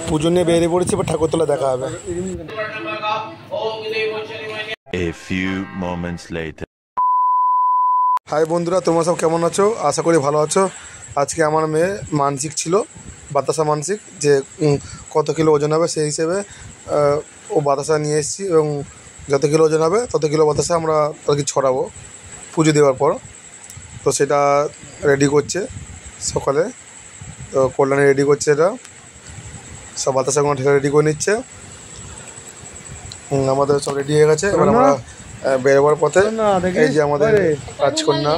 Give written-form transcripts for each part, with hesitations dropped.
পুজো নিয়ে বেরিয়ে পড়েছি, এবার ঠাকুরতলা দেখা হবে। A few moments later. Hi বন্ধুরা, তোমরা সব কেমন আছো? আশা করি ভালো আছো। আজকে আমার মেয়ে মানসিক ছিল, বাতাসা মানসিক, যে কত কিলো ওজন হবে সেই হিসেবে ও বাতাসা নিয়ে এসেছি, এবং যত কিলো ওজন হবে তত কিলো বাতাসা আমরা তাদেরকে ছড়াবো পুজো দেওয়ার পর। তো সেটা রেডি করছে সকালে, তো কল্যাণে রেডি করছে, এটা সব বাতাসাগুলো ঠিক রেডি করে নিচ্ছে। আমাদের সব রেডি হয়ে গেছে। এবার আমরা বেরোবার পথে এই যে আমাদের রাজকন্যা,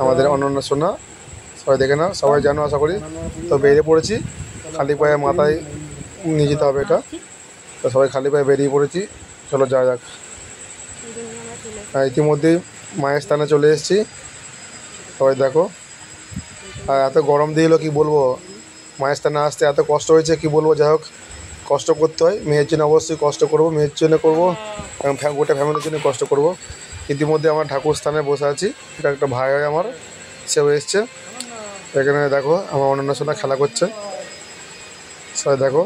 আমাদের অনন্যা সোনা, সবাই দেখে না, সবাই জানো আশা করি। তো বেরিয়ে পড়েছি, খালি পায়ে মাথায় নিয়ে যেতে হবে এটা, তো সবাই খালি পায়ে বেরিয়ে পড়েছি। চলো যাওয়া যাক। ইতিমধ্যেই মায়ের স্থানে চলে এসেছি, সবাই দেখো। আর এত গরম দিয়েছিল কি বলবো, মায়ের স্থানে আসতে এত কষ্ট হয়েছে কি বলবো। যাই হোক, কষ্ট করতে হয়, মেয়ের জন্য অবশ্যই কষ্ট করব, মেয়ের জন্য করবো, গোটা ফ্যামিলির জন্য কষ্ট করব। ইতিমধ্যে আমার ঠাকুর স্থানে বসে আছি, এটা একটা ভাই হয় আমার, সেও এসছে। এখানে দেখো আমার অনন্যা সোনা খেলা করছে, সবাই দেখো।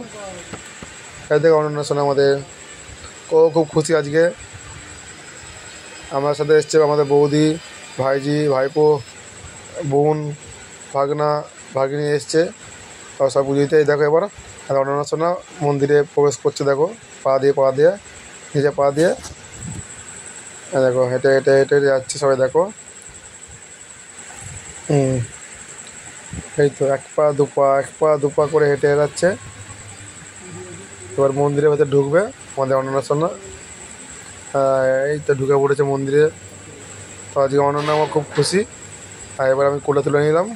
এই দেখো অনন্যা সোনা আমাদের, ও খুব খুশি আজকে। আমার সাথে এসছে আমাদের বৌদি, ভাইজি, ভাইপো, বোন, ভাগনা, ভাগিনী এসছে, সব পুজোতে। দেখো এবার আর অনন্যা সোনা মন্দিরে প্রবেশ করছে, দেখো পা দিয়ে নিজে পা দিয়ে দেখো হেঁটে হেঁটে হেঁটে যাচ্ছে, সবাই দেখো। এই তো এক পা দু পা করে হেঁটে যাচ্ছে। এবার মন্দিরের ভেতরে ঢুকবে আমাদের অনন্যা সোনা। এই তো ঢুকে পড়েছে মন্দিরে। তো আজকে অনন্যা আমার খুব খুশি। আর এবার আমি কোলে তুলে নিলাম,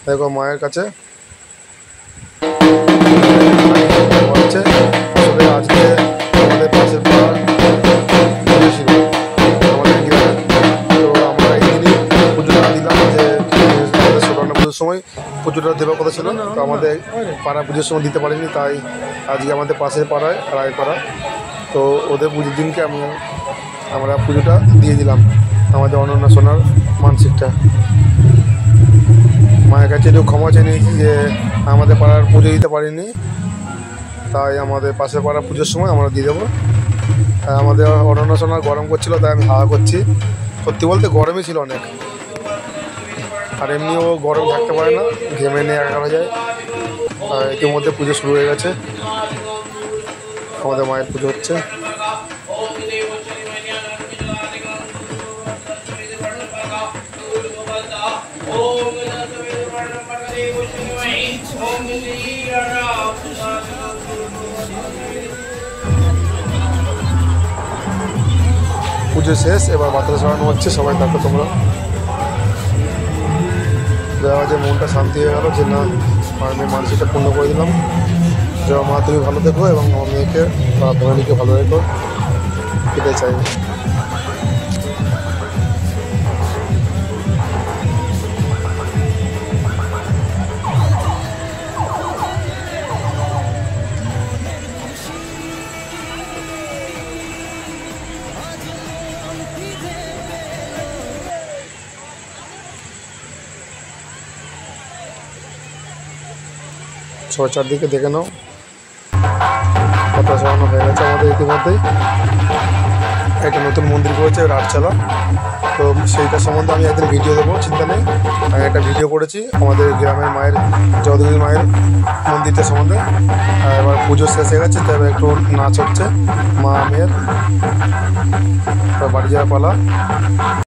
দেখো মায়ের কাছে। আসলে আজকে আমাদের পাশের পাড়া পুজো ছিল আমাদের গ্রামে, তো আমরা এই দিনই পুজোটা দিলাম। যে আমাদের ষোলনা পুজোর সময় পুজোটা দেওয়ার কথা ছিল, তো আমাদের পাড়া পুজোর সময় দিতে পারিনি, তাই আজকে আমাদের পাশের পাড়ায় রায়পাড়া, তো ওদের পুজোর দিনকে আমরা পুজোটা দিয়ে দিলাম আমাদের অনন্যা সোনার মানসিকটা। মায়ের কাছে একটু ক্ষমা চেয়ে নিয়েছি যে আমাদের পাড়ার পুজো দিতে পারিনি, তাই আমাদের পাশের পাড়ার পুজোর সময় আমরা দিয়ে দেবো। আমাদের অনন্যা সোনার গরম করছিল, তাই আমি হাওয়া করছি। সত্যি বলতে গরমই ছিল অনেক, আর এমনিও গরম থাকতে পারে না, ঘেমে নিয়ে একা হয়ে যায়। আর ইতিমধ্যে পুজো শুরু হয়ে গেছে, আমাদের মায়ের পুজো হচ্ছে। পুজো শেষ, এবার বাতাসা ছড়ানো হচ্ছে, সবাই দেখো তোমরা। দেওয়া যে মনটা শান্তি হয়ে গেল যে না, আমার মেয়ে মানসিকটা পূর্ণ করে দিলাম। যে মা তুমি ভালো থেকো এবং আমার মেয়েকে বা ফ্যামিলিকে ভালো রেখো, এটাই চাই। সবাই চারদিকে দেখে নাও, কথা শোনানো হয়ে গেছে আমাদের ইতিমধ্যেই। একটা নতুন মন্দির করেছে রাজচালা, তো সেইটা সম্বন্ধে আমি একদিন ভিডিও দেবো, চিন্তা নেই। আমি একটা ভিডিও করেছি আমাদের গ্রামের মায়ের, জগদ্ধাত্রী মায়ের মন্দিরটা সম্বন্ধে। এবার পুজো শেষ হয়ে গেছে, তো এবার একটু নাচ হচ্ছে মা মেয়ের, বাড়ি যাওয়ার পালা।